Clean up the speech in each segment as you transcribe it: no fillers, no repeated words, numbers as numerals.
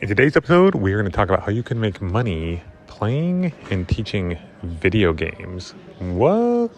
In today's episode, we're going to talk about how you can make money playing and teaching video games. What?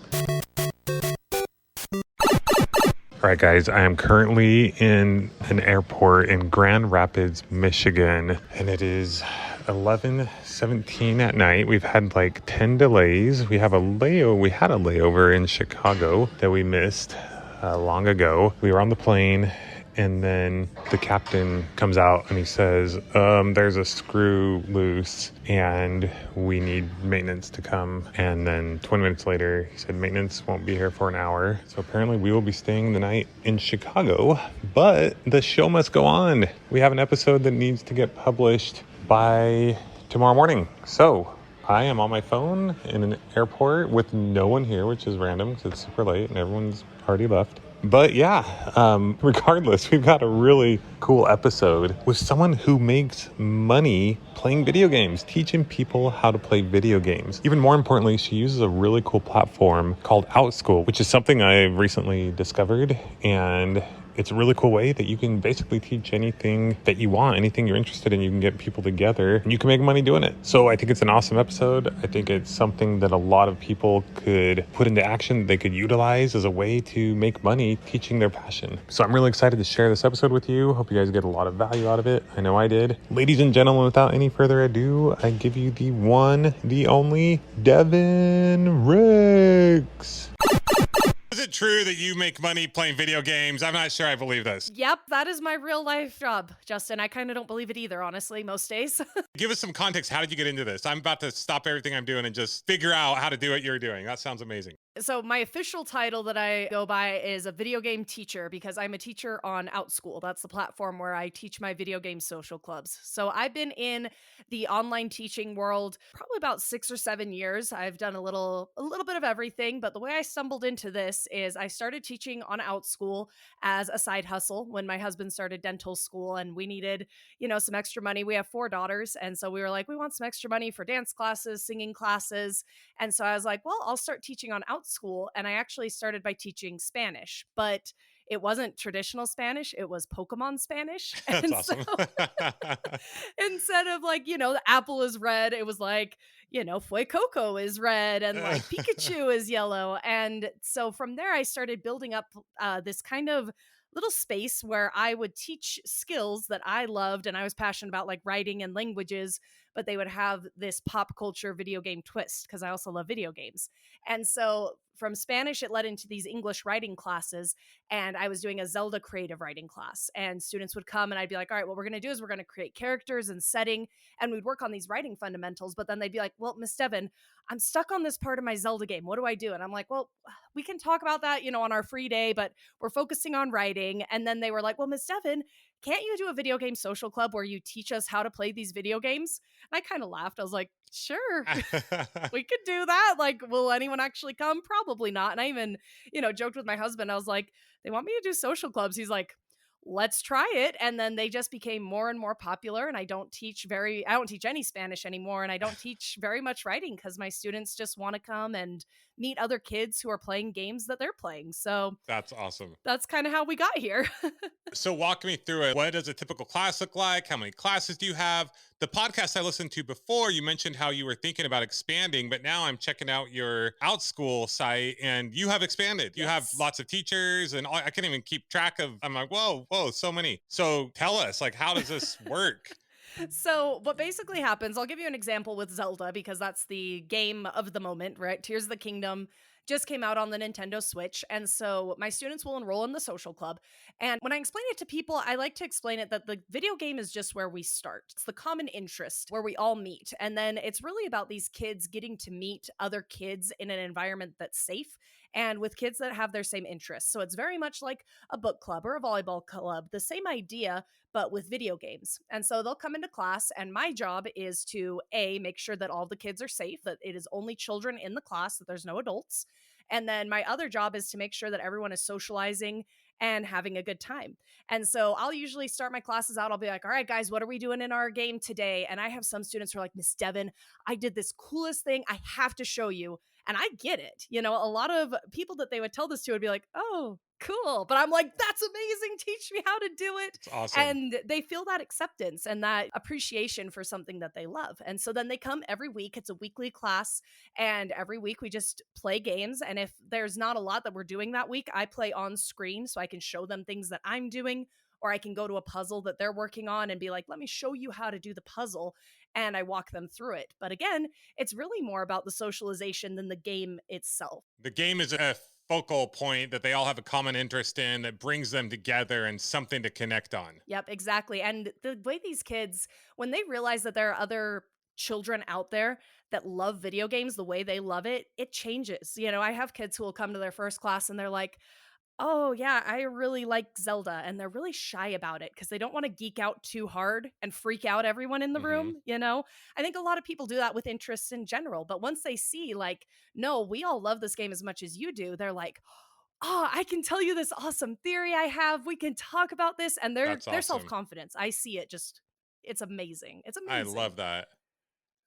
All right, guys, I am currently in an airport in Grand Rapids, Michigan, and it is 11:17 at night. We've had like 10 delays. We had a layover in Chicago that we missed long ago. We were on the plane, and then the captain comes out and he says, there's a screw loose and we need maintenance to come. And then 20 minutes later, he said maintenance won't be here for an hour. So apparently we will be staying the night in Chicago, but the show must go on. We have an episode that needs to get published by tomorrow morning. So I am on my phone in an airport with no one here, which is random because it's super late and everyone's already left. But yeah, regardless, we've got a really cool episode with someone who makes money playing video games, teaching people how to play video games. Even more importantly, she uses a really cool platform called Outschool, which is something I recently discovered, and it's a really cool way that you can basically teach anything that you want, anything you're interested in. You can get people together and you can make money doing it. So I think it's an awesome episode. I think it's something that a lot of people could put into action, they could utilize as a way to make money teaching their passion. So I'm really excited to share this episode with you. Hope you guys get a lot of value out of it. I know I did. Ladies and gentlemen, without any further ado, I give you the one, the only, Devyn Ricks. Is it true that you make money playing video games? I'm not sure I believe this. Yep, that is my real life job, Justin. I kind of don't believe it either, honestly, most days. Give us some context. How did you get into this? I'm about to stop everything I'm doing and just figure out how to do what you're doing. That sounds amazing. So my official title that I go by is a video game teacher because I'm a teacher on Outschool. That's the platform where I teach my video game social clubs. So I've been in the online teaching world probably about 6 or 7 years. I've done a little bit of everything, but the way I stumbled into this is I started teaching on Outschool as a side hustle when my husband started dental school and we needed, some extra money. We have 4 daughters, and so we were like, we want some extra money for dance classes, singing classes. And so I was like, well, I'll start teaching on Outschool. And I actually started by teaching Spanish, but it wasn't traditional Spanish. It was Pokemon Spanish. That's And awesome. so instead of the apple is red, it was like, Fue Coco is red and like Pikachu is yellow. And so from there, I started building up this kind of little space where I would teach skills that I loved and I was passionate about, like writing and languages, but they would have this pop culture video game twist because I also love video games. And so from Spanish, it led into these English writing classes, and I was doing a Zelda creative writing class, and students would come and I'd be like, all right, what we're going to do is we're going to create characters and setting, and we'd work on these writing fundamentals, but then they'd be like, well, Miss Devyn, I'm stuck on this part of my Zelda game. What do I do? And I'm like, well, we can talk about that, on our free day, but we're focusing on writing. And then they were like, well, Miss Devyn, can't you do a video game social club where you teach us how to play these video games? And I kind of laughed. I was like, sure, we could do that. Like, will anyone actually come? Probably not. And I even, joked with my husband. I was like, they want me to do social clubs. He's like, let's try it. And then they just became more and more popular. And I don't teach any Spanish anymore. And I don't teach very much writing because my students just want to come and meet other kids who are playing games that they're playing. So That's awesome. that's kind of how we got here. So walk me through it. What does a typical class look like? How many classes do you have? The podcast I listened to before, you mentioned how you were thinking about expanding, but now I'm checking out your Outschool site and you have expanded. You have lots of teachers and I can't even keep track of, I'm like, whoa, so many. So tell us, like, how does this work? So what basically happens, I'll give you an example with Zelda because that's the game of the moment, right? Tears of the Kingdom just came out on the Nintendo Switch. And so my students will enroll in the social club. And when I explain it to people, I like to explain it that the video game is just where we start. It's the common interest where we all meet. And then it's really about these kids getting to meet other kids in an environment that's safe and with kids that have their same interests. So it's very much like a book club or a volleyball club, the same idea, but with video games. And so they'll come into class, and my job is to make sure that all the kids are safe, that it is only children in the class, that there's no adults. And then my other job is to make sure that everyone is socializing and having a good time. And so I'll usually start my classes out. I'll be like, all right, guys, what are we doing in our game today? And I have some students who are like, Miss Devyn, I did this coolest thing. I have to show you. And I get it. A lot of people that they would tell this to would be like, oh, cool. But I'm like, that's amazing. Teach me how to do it. It's awesome. And they feel that acceptance and that appreciation for something that they love. And so then they come every week. It's a weekly class. And every week we just play games. And if there's not a lot that we're doing that week, I play on screen so I can show them things that I'm doing. Or I can go to a puzzle that they're working on and be like, let me show you how to do the puzzle. And I walk them through it. But again, it's really more about the socialization than the game itself. The game is a focal point that they all have a common interest in that brings them together and something to connect on. Yep, exactly. And the way these kids, when they realize that there are other children out there that love video games the way they love it, it changes. I have kids who will come to their first class and they're like, oh, yeah, I really like Zelda. And they're really shy about it because they don't want to geek out too hard and freak out everyone in the Hmm. room. I think a lot of people do that with interests in general. But once they see, like, no, we all love this game as much as you do, they're like, oh, I can tell you this awesome theory I have. We can talk about this. And That's their self awesome. confidence, I see it just, it's amazing. It's I amazing. love that.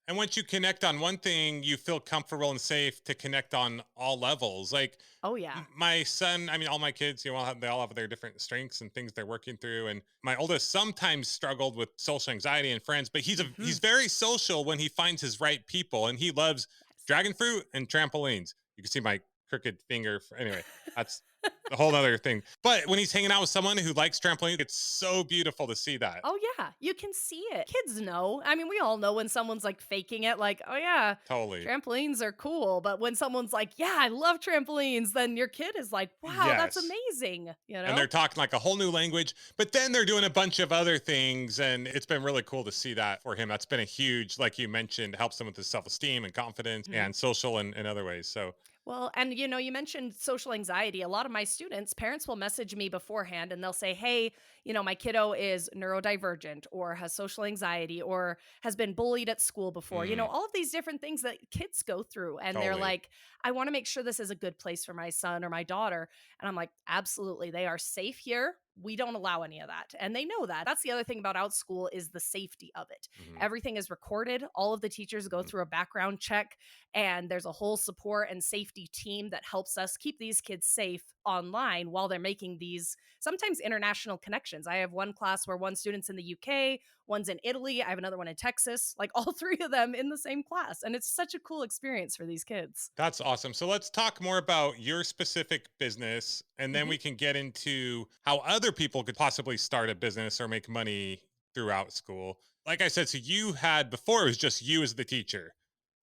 And once you connect on one thing, you feel comfortable and safe to connect on all levels. Like Oh, yeah. my son, I mean, all my kids, they all have their different strengths and things they're working through. And my oldest sometimes struggled with social anxiety and friends, but Hmm. he's very social when he finds his right people, and he loves dragon fruit and trampolines. You can see my crooked finger. Anyway, that's a whole other thing. But when he's hanging out with someone who likes trampolines, it's so beautiful to see that. Oh, yeah, you can see it. Kids know. I mean, we all know when someone's like faking it, like, oh, yeah, Totally. trampolines are cool. But when someone's like, yeah, I love trampolines, then your kid is like, wow, that's Yes. amazing. And they're talking like a whole new language, but then they're doing a bunch of other things, and it's been really cool to see that for him. That's been a huge, like you mentioned, helps him with his self-esteem and confidence Mhm. and social and in other ways. So Well, and you mentioned social anxiety. A lot of my students, parents will message me beforehand and they'll say, hey, my kiddo is neurodivergent or has social anxiety or has been bullied at school before, mm, all of these different things that kids go through. And they're totally. like, I want to make sure this is a good place for my son or my daughter. And I'm like, absolutely. They are safe here. We don't allow any of that. And they know that. That's the other thing about Outschool is the safety of it. Mhm, Everything is recorded. All of the teachers go mhm. through a background check and there's a whole support and safety team that helps us keep these kids safe online while they're making these sometimes international connections. I have one class where one student's in the UK, one's in Italy, I have another one in Texas, like all three of them in the same class. And it's such a cool experience for these kids. That's awesome. So let's talk more about your specific business, and then Mhm. we can get into how other people could possibly start a business or make money throughout school. Like I said, so you had before it was just you as the teacher.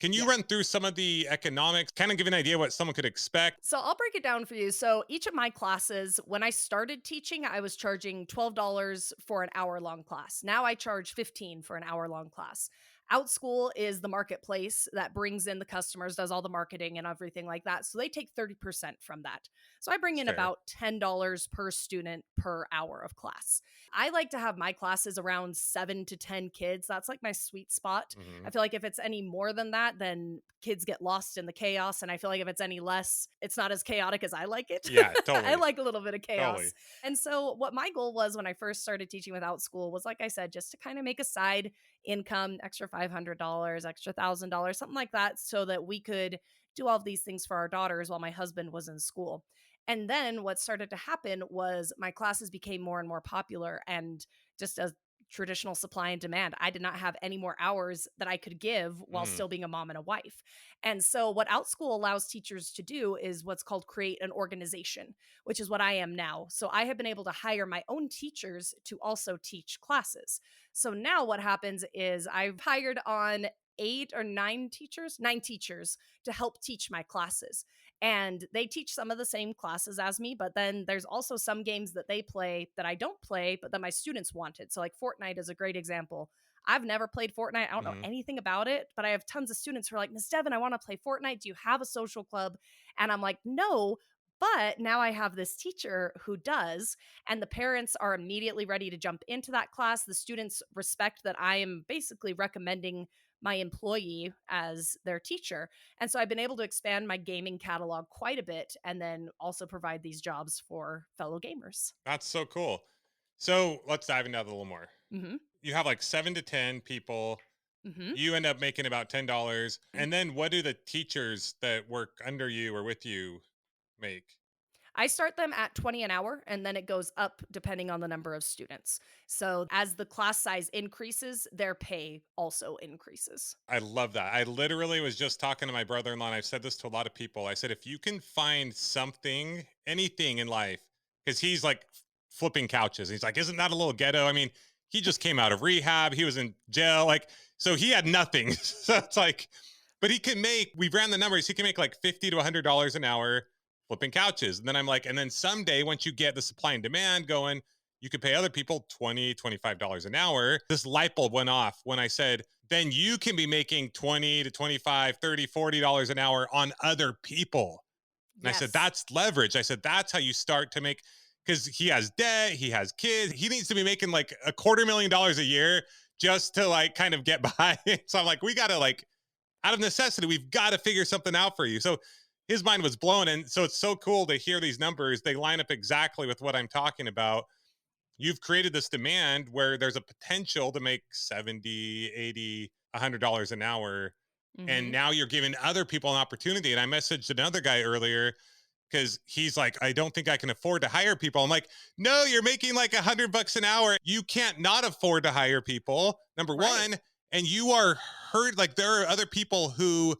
Can you Yeah. run through some of the economics, kind of give an idea what someone could expect? So I'll break it down for you. So each of my classes, when I started teaching, I was charging $12 for an hour long class. Now I charge 15 for an hour long class. Outschool is the marketplace that brings in the customers, does all the marketing and everything like that. So they take 30% from that. So I bring It's in fair. about $10 per student per hour of class. I like to have my classes around 7 to 10 kids. That's like my sweet spot. I Hmm. feel like if it's any more than that, then kids get lost in the chaos. And I feel like if it's any less, it's not as chaotic as I like it. Yeah, I totally. like a little bit of chaos. Totally. And so, what my goal was when I first started teaching without school was, like I said, just to kind of make a side income, extra $500, extra $1,000, something like that, so that we could do all of these things for our daughters while my husband was in school. And then what started to happen was my classes became more and more popular and just as traditional supply and demand. I did not have any more hours that I could give while Mm, still being a mom and a wife. And so, what Outschool allows teachers to do is what's called create an organization, which is what I am now. So, I have been able to hire my own teachers to also teach classes. So, now what happens is I've hired on 9 teachers to help teach my classes. And they teach some of the same classes as me, but then there's also some games that they play that I don't play, but that my students wanted. So, like Fortnite is a great example. I've never played Fortnite. I don't know mhm. anything about it, but I have tons of students who are like, Miss Devyn, I want to play Fortnite. Do you have a social club? And I'm like, no. But now I have this teacher who does, and the parents are immediately ready to jump into that class. The students respect that I am basically recommending my employee as their teacher. And so I've been able to expand my gaming catalog quite a bit and then also provide these jobs for fellow gamers. That's so cool. So let's dive into that a little more. Hmm. You have like 7 to 10 people. Hmm. You end up making about $10. Mm. And then what do the teachers that work under you or with you make? I start them at 20 an hour and then it goes up depending on the number of students. So as the class size increases, their pay also increases. I love that. I literally was just talking to my brother-in-law, and I've said this to a lot of people. I said, if you can find something, anything in life, because he's like flipping couches. He's like, isn't that a little ghetto? I mean, he just came out of rehab. He was in jail. Like, so he had nothing. So it's like, but he can make, we ran the numbers, he can make like $50 to $100 an hour flipping couches. And then I'm like, and then someday once you get the supply and demand going, you could pay other people $20, $25 an hour. This light bulb went off when I said, then you can be making 20 to 25, 30, $40 an hour on other people. And I said, Yes. that's leverage. I said, that's how you start to make, because he has debt, he has kids. He needs to be making like $250,000 a year just to like kind of get by. So I'm like, we got to like, out of necessity, we've got to figure something out for you. So his mind was blown. And so it's so cool to hear these numbers. They line up exactly with what I'm talking about. You've created this demand where there's a potential to make 70, 80, $100 an hour. And Hmm. now you're giving other people an opportunity. And I messaged another guy earlier because he's like, I don't think I can afford to hire people. I'm like, no, you're making like $100 an hour. You can't not afford to hire people, number Right. one. And you are hurt. Like there are other people who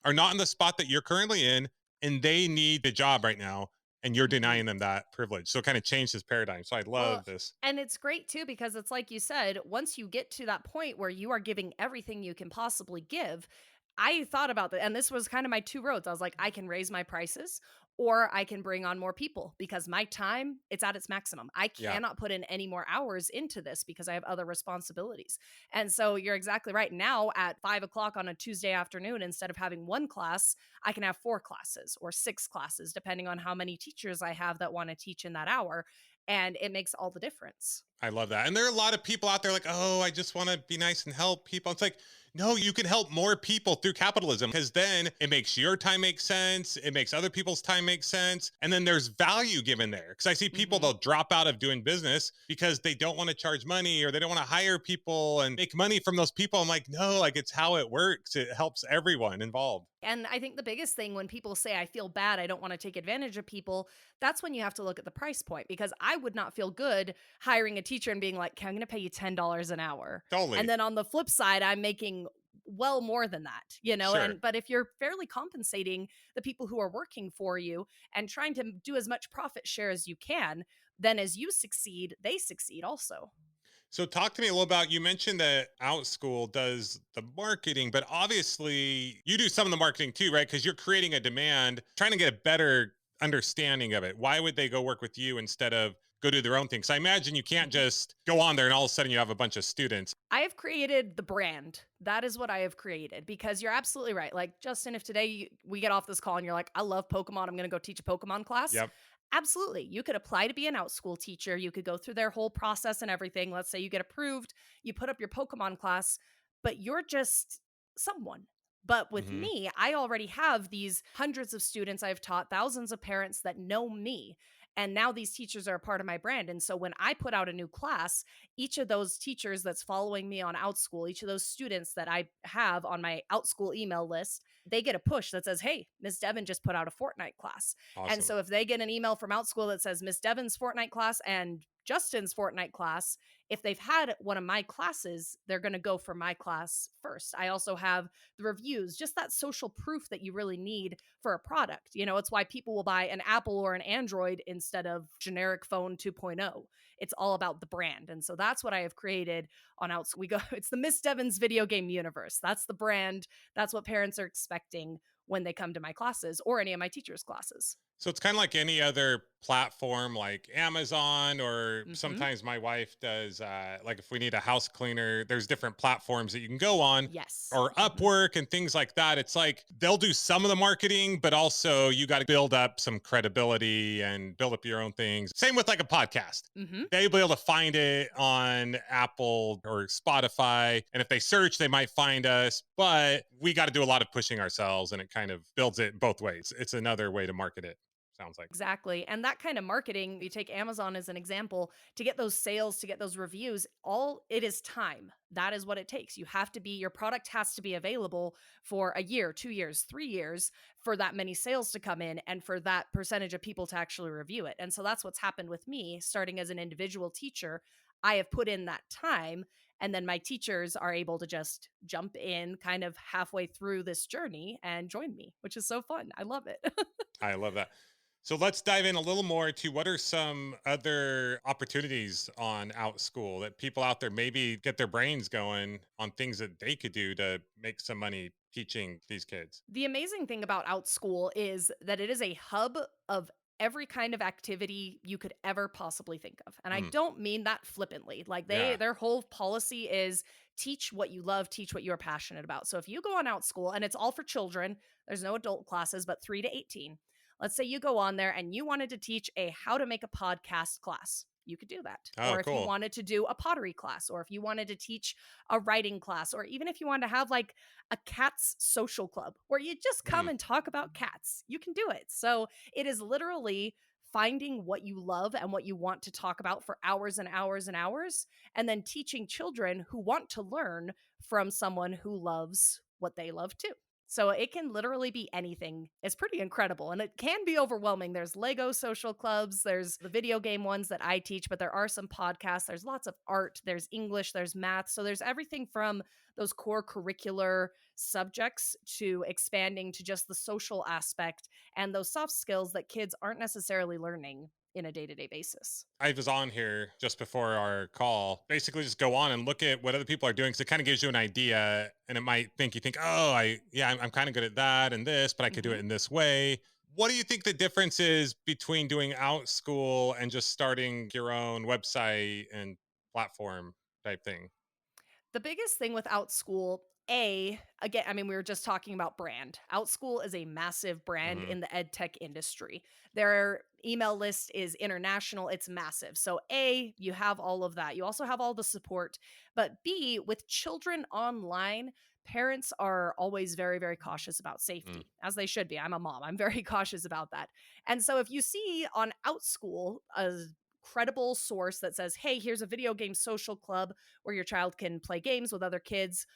are not in the spot that you're currently in, and they need a job right now. And you're Hmm. denying them that privilege. So it kind of changed his paradigm. So I Well, love this. and it's great too because it's like you said, once you get to that point where you are giving everything you can possibly give, I thought about that. And this was kind of my two roads. I was like, I can raise my prices or I can bring on more people because my time, it's at its maximum. I Yeah. cannot put in any more hours into this because I have other responsibilities. And so you're exactly right. Now at 5 o'clock on a Tuesday afternoon, instead of having one class, I can have 4 classes or 6 classes, depending on how many teachers I have that want to teach in that hour, and it makes all the difference. I love that. And there are a lot of people out there like, oh, I just want to be nice and help people. It's like, no, you can help more people through capitalism because then it makes your time make sense. It makes other people's time make sense. And then there's value given there. Because I see people, Mhm. they'll drop out of doing business because they don't want to charge money or they don't want to hire people and make money from those people. I'm like, no, like it's how it works. It helps everyone involved. And I think the biggest thing when people say, I feel bad, I don't want to take advantage of people, that's when you have to look at the price point because I would not feel good hiring a teacher and being like, okay, I'm going to pay you $10 an hour. And Totally. then on the flip side, I'm making well more than that, Sure. and but if you're fairly compensating the people who are working for you and trying to do as much profit share as you can, then as you succeed, they succeed also. So talk to me a little about, you mentioned that Outschool does the marketing, but obviously you do some of the marketing too, right? Because you're creating a demand, trying to get a better understanding of it. Why would they go work with you instead of go do their own thing? Because I imagine you can't Mhm. just go on there and all of a sudden you have a bunch of students. I have created the brand. That is what I have created because you're absolutely right. Like, Justin, if today we get off this call and you're like, I love Pokemon, I'm going to go teach a Pokemon class. Yep. Absolutely. You could apply to be an Outschool teacher. You could go through their whole process and everything. Let's say you get approved, you put up your Pokemon class, but you're just someone. But with Hmm. me, I already have these hundreds of students I've taught, thousands of parents that know me. And now these teachers are a part of my brand. And so when I put out a new class, each of those teachers that's following me on Outschool, each of those students that I have on my Outschool email list, they get a push that says, hey, Miss Devyn just put out a Fortnite class. And Awesome. so if they get an email from Outschool that says Miss Devon's Fortnite class and Justin's Fortnite class, if they've had one of my classes, they're going to go for my class first. I also have the reviews, just that social proof that you really need for a product. It's why people will buy an Apple or an Android instead of generic phone 2.0. It's all about the brand. And so that's what I have created on Outschool. It's the Miss Devon's video game universe. That's the brand. That's what parents are expecting when they come to my classes or any of my teachers' classes. So it's kind of like any other platform like Amazon, or Hmm. sometimes my wife does, like if we need a house cleaner, there's different platforms that you can go on, Yes. or Hmm. Upwork and things like that. It's like they'll do some of the marketing, but also you got to build up some credibility and build up your own things. Same with like a podcast. Hmm. They'll be able to find it on Apple or Spotify. And if they search, they might find us, but we got to do a lot of pushing ourselves, and it kind of builds it both ways. It's another way to market it. sounds like. Exactly. And that kind of marketing, you take Amazon as an example, to get those sales, to get those reviews, all it is time. That is what it takes. You have to be, your product has to be available for a year, 2 years, 3 years for that many sales to come in and for that percentage of people to actually review it. And so that's what's happened with me starting as an individual teacher. I have put in that time. And then my teachers are able to just jump in kind of halfway through this journey and join me, which is so fun. I love it. I love that. So let's dive in a little more to what are some other opportunities on Outschool that people out there maybe get their brains going on things that they could do to make some money teaching these kids. The amazing thing about Outschool is that it is a hub of every kind of activity you could ever possibly think of. And I Mm, don't mean that flippantly. Like yeah. their whole policy is teach what you love, teach what you're passionate about. So if you go on Outschool and it's all for children, there's no adult classes but 3 to 18. Let's say you go on there and you wanted to teach a how to make a podcast class. You could do that. Oh, Or if you cool. wanted to do a pottery class, or if you wanted to teach a writing class, or even if you wanted to have like a cats social club where you just come Mm, and talk about cats. You can do it. So it is literally finding what you love and what you want to talk about for hours and hours and hours, and then teaching children who want to learn from someone who loves what they love too. So it can literally be anything. It's pretty incredible and it can be overwhelming. There's Lego social clubs, there's the video game ones that I teach, but there are some podcasts, there's lots of art, there's English, there's math. So there's everything from those core curricular subjects to expanding to just the social aspect and those soft skills that kids aren't necessarily learning in a day-to-day basis. I was on here just before our call. Basically, just go on and look at what other people are doing because it kind of gives you an idea, and it might think you think, oh, I'm kind of good at that and this, but I could do it Mhm. in this way. What do you think the difference is between doing Outschool and just starting your own website and platform type thing? The biggest thing with Outschool, again, I mean, we were just talking about brand. Outschool is a massive brand Hmm. in the ed tech industry. Their email list is international, it's massive. So, A, you have all of that. You also have all the support. But B, with children online, parents are always very, very cautious about Mm, safety, as they should be. I'm a mom, I'm very cautious about that. And so, if you see on Outschool a credible source that says, hey, here's a video game social club where your child can play games with other kids,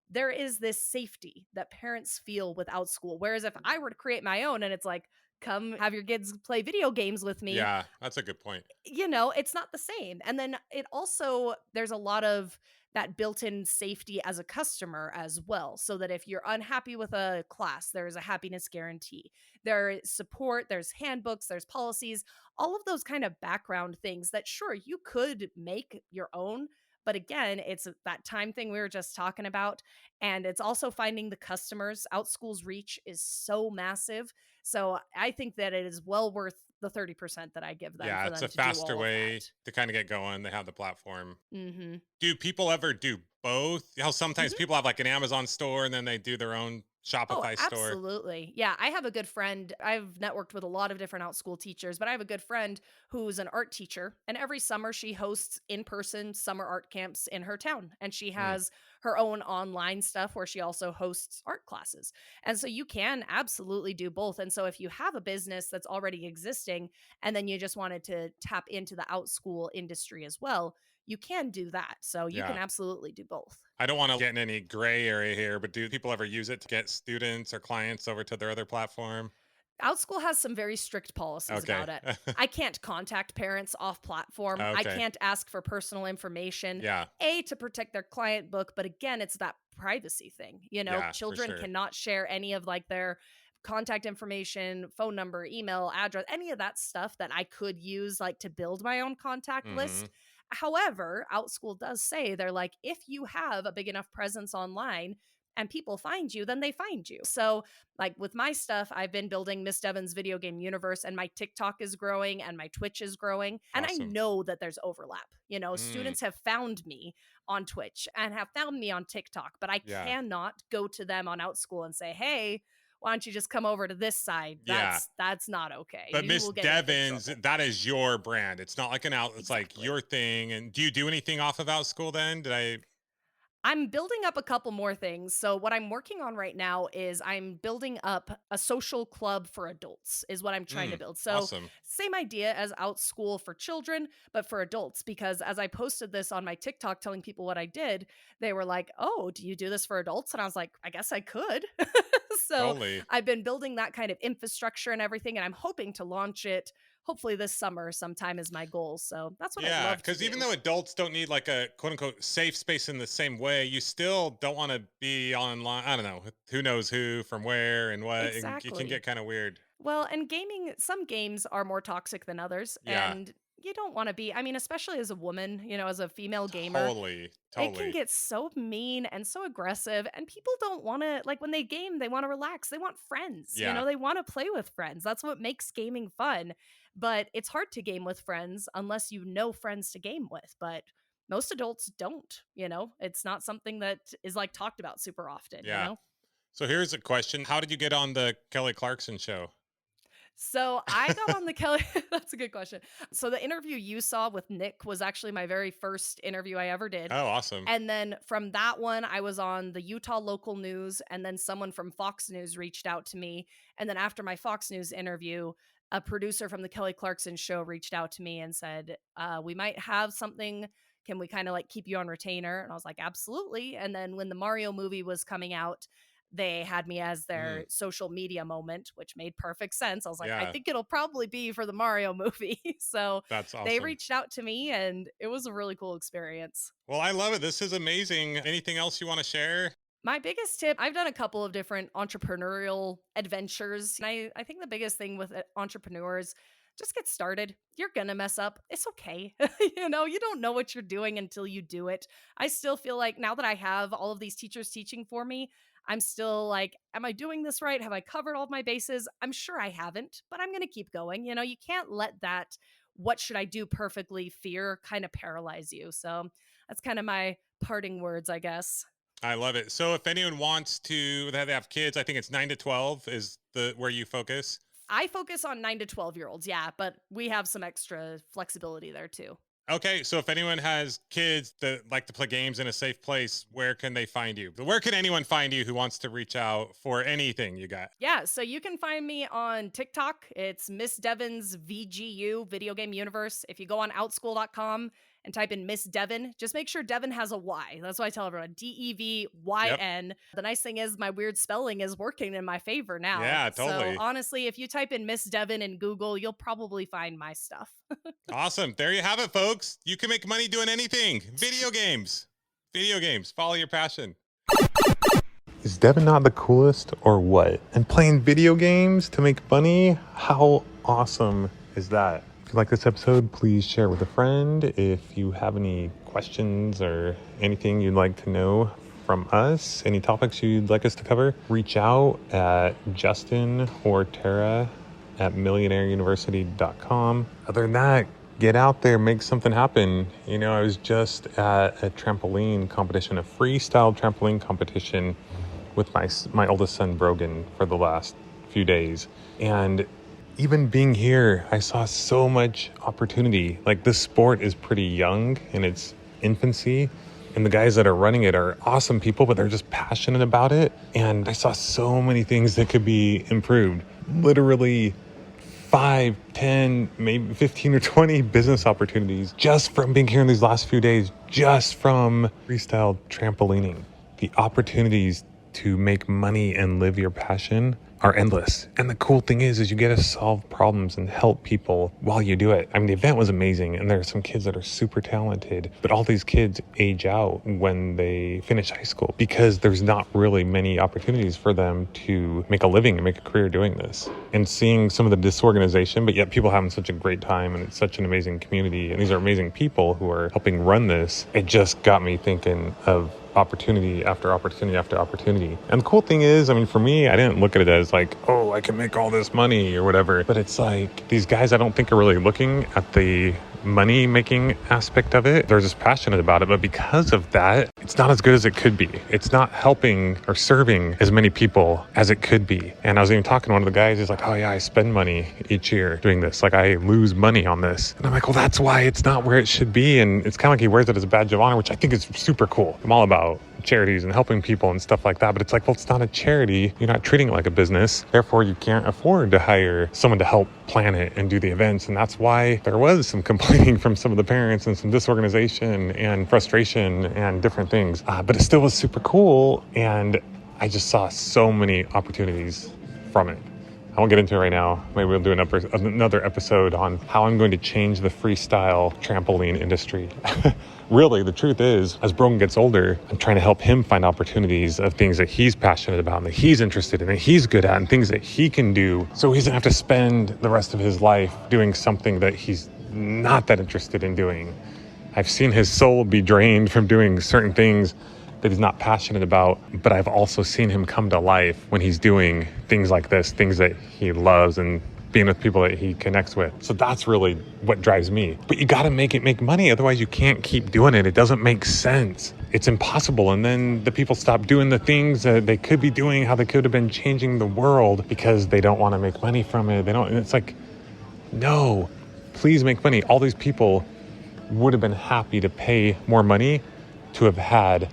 there is this safety that parents feel with Outschool. Whereas if I were to create my own and it's like, come have your kids play video games with me, yeah, that's a good point. it's not the same. And then it also, there's a lot of that built in safety as a customer as well. So that if you're unhappy with a class, there's a happiness guarantee. There is support, there's handbooks, there's policies, all of those kind of background things that sure you could make your own. But again, it's that time thing we were just talking about. And it's also finding the customers. Outschool's reach is so massive. So I think that it is well worth the 30% that I give them Yeah, for it's them a to do faster all of way that. to kind of get going. They have the platform. Mhm. Do people ever do both? How sometimes Mhm. people have like an Amazon store and then they do their own Oh, Shopify store. absolutely. Yeah, I have a good friend. I've networked with a lot of different Outschool teachers, but I have a good friend who's an art teacher. And every summer she hosts in person summer art camps in her town. And she Mm, has her own online stuff where she also hosts art classes. And so you can absolutely do both. And so if you have a business that's already existing and then you just wanted to tap into the Outschool industry as well, you can do that. So you can yeah. absolutely do both. I don't want to get in any gray area here, but do people ever use it to get students or clients over to their other platform? Outschool has some very strict policies Okay. about it. I can't contact parents off platform. I Okay. can't ask for personal information, Yeah. A, to protect their client book, but again, it's that privacy thing. Yeah, for Children sure. cannot share any of like their contact information, phone number, email, address, any of that stuff that I could use like to build my own contact Hmm. list. However, Outschool does say they're like, if you have a big enough presence online and people find you, then they find you. So like with my stuff, I've been building Miss Devon's video game universe, and my TikTok is growing and my Twitch is growing. And I Awesome. know that there's overlap. Mm, Students have found me on Twitch and have found me on TikTok, but I yeah. cannot go to them on Outschool and say, hey, why don't you just come over to this side? Yeah. That's not okay. But You Miss will get in big Devon's, trouble. that is your brand. It's not like an out, it's like Exactly. your thing. And do you do anything off of Outschool then? Did I? I'm building up a couple more things. So what I'm working on right now is I'm building up a social club for adults is what I'm trying to build. So Awesome. same idea as Outschool for children, but for adults. Because as I posted this on my TikTok telling people what I did, they were like, "Oh, do you do this for adults?" And I was like, "I guess I could." So Totally. I've been building that kind of infrastructure and everything, and I'm hoping to launch it hopefully this summer sometime is my goal. So that's what I'd Yeah, love to because even do. though adults don't need like a quote unquote safe space in the same way, you still don't want to be online. I don't know who knows who from where and what, and it can Exactly. get kind of weird. Well, and gaming, some games are more toxic than others. Yeah, And you don't want to be, I mean, especially as a woman, as a female gamer, totally, it can totally. get so mean and so aggressive. And people don't want to, like, when they game, they want to relax. They want friends, Yeah, they want to play with friends. That's what makes gaming fun. But it's hard to game with friends unless you know friends to game with. But most adults don't, it's not something that is like talked about super often. yeah. So here's a question: how did you get on the Kelly Clarkson show? So I got on the Kelly. That's a good question. So the interview you saw with Nick was actually my very first interview I ever did. Oh, awesome. And then from that one, I was on the Utah local news. And then someone from Fox News reached out to me. And then after my Fox News interview, a producer from the Kelly Clarkson show reached out to me and said, "We might have something. Can we kind of like keep you on retainer?" And I was like, "Absolutely." And then when the Mario movie was coming out, they had me as Mm, their social media moment, which made perfect sense. I was like, I yeah, think it'll probably be for the Mario movie. So that's they awesome. reached out to me and it was a really cool experience. Well, I love it. This is amazing. Anything else you want to share? My biggest tip, I've done a couple of different entrepreneurial adventures. And I think the biggest thing with entrepreneurs, just get started. You're going to mess up. It's okay. You don't know what you're doing until you do it. I still feel like now that I have all of these teachers teaching for me, I'm still like, am I doing this right? Have I covered all of my bases? I'm sure I haven't, but I'm going to keep going. You can't let that, what should I do perfectly, fear kind of paralyze you. So that's kind of my parting words, I guess. I love it. So if anyone wants to they have kids, I think it's 9 to 12 is the where you focus. I focus on 9 to 12-year-olds, yeah, but we have some extra flexibility there too. Okay, so if anyone has kids that like to play games in a safe place, where can they find you? Where can anyone find you who wants to reach out for anything you got? Yeah, so you can find me on TikTok. It's Miss Devyn's VGU, Video Game Universe. If you go on outschool.com and type in Miss Devyn, just make sure Devyn has a Y. That's why I tell everyone Yep. DEVYN. The nice thing is my weird spelling is working in my favor now. Yeah, So totally. honestly, if you type in Miss Devyn in Google, you'll probably find my stuff. Awesome. There you have it, folks. You can make money doing anything. Video games. Video games. Follow your passion. Is Devin not the coolest or what? And playing video games to make money? How awesome is that? If you like this episode, please share with a friend. If you have any questions or anything you'd like to know from us, any topics you'd like us to cover, reach out at Justin or Tara at millionaireuniversity.com. Other than that, get out there, make something happen. I was just at a trampoline competition, a freestyle trampoline competition with my oldest son Brogan for the last few days. And even being here, I saw so much opportunity. Like, this sport is pretty young in its infancy, and the guys that are running it are awesome people, but they're just passionate about it. And I saw so many things that could be improved. Literally 5, 10, maybe 15 or 20 business opportunities just from being here in these last few days, just from freestyle trampolining. The opportunities to make money and live your passion are endless. And the cool thing is you get to solve problems and help people while you do it. I mean, the event was amazing, and there are some kids that are super talented, but all these kids age out when they finish high school because there's not really many opportunities for them to make a living and make a career doing this. And seeing some of the disorganization, but yet people having such a great time, and it's such an amazing community, and these are amazing people who are helping run this, it just got me thinking of opportunity after opportunity after opportunity. And the cool thing is, I mean, for me, I didn't look at it as like, oh, I can make all this money or whatever. But it's like, these guys I don't think are really looking at the money making aspect of it. They're just passionate about it. But because of that, it's not as good as it could be. It's not helping or serving as many people as it could be. And I was even talking to one of the guys, he's like, oh yeah, I spend money each year doing this. Like I lose money on this. And I'm like, well, that's why it's not where it should be. And it's kind of like he wears it as a badge of honor, which I think is super cool. I'm all about charities and helping people and stuff like that, but it's like, well, it's not a charity. You're not treating it like a business. Therefore, you can't afford to hire someone to help plan it and do the events. And that's why there was some complaining from some of the parents and some disorganization and frustration and different things. But it still was super cool. And I just saw so many opportunities from it. I won't get into it right now. Maybe we'll do another episode on how I'm going to change the freestyle trampoline industry. Really, the truth is, as Brogan gets older, I'm trying to help him find opportunities of things that he's passionate about and that he's interested in, that he's good at, and things that he can do, so he doesn't have to spend the rest of his life doing something that he's not that interested in doing. I've seen his soul be drained from doing certain things that he's not passionate about, but I've also seen him come to life when he's doing things like this, things that he loves and being with people that he connects with. So that's really what drives me. But you got to make it make money. Otherwise you can't keep doing it. It doesn't make sense. It's impossible. And then the people stop doing the things that they could be doing, how they could have been changing the world because they don't want to make money from it. And it's like, no, please make money. All these people would have been happy to pay more money to have had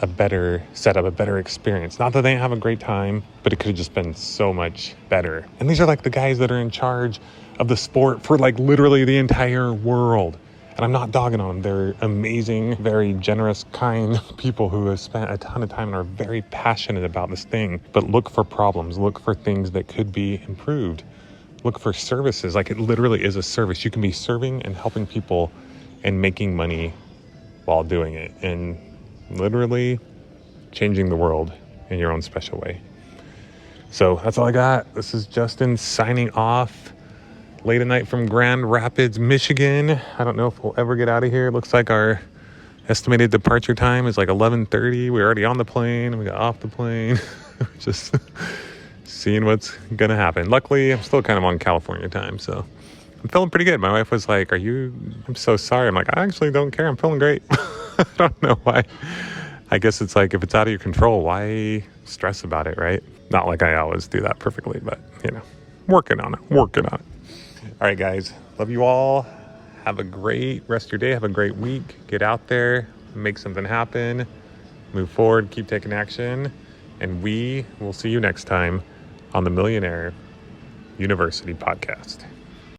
a better setup, a better experience. Not that they didn't have a great time, but it could have just been so much better. And these are like the guys that are in charge of the sport for like literally the entire world. And I'm not dogging on them. They're amazing, very generous, kind people who have spent a ton of time and are very passionate about this thing. But look for problems, look for things that could be improved. Look for services. Like it literally is a service. You can be serving and helping people and making money while doing it. And literally changing the world in your own special way. So that's all I got. This is Justin signing off late at night from Grand Rapids, Michigan. I don't know if we'll ever get out of here. It looks like our estimated departure time is like 11:30. We're already on the plane. We got off the plane. Just seeing what's going to happen. Luckily, I'm still kind of on California time, so I'm feeling pretty good. My wife was like, I'm so sorry. I'm like, I actually don't care. I'm feeling great. I don't know why. I guess it's like, if it's out of your control, why stress about it, right? Not like I always do that perfectly, but, working on it. All right, guys. Love you all. Have a great rest of your day. Have a great week. Get out there. Make something happen. Move forward. Keep taking action. And we will see you next time on the Millionaire University podcast.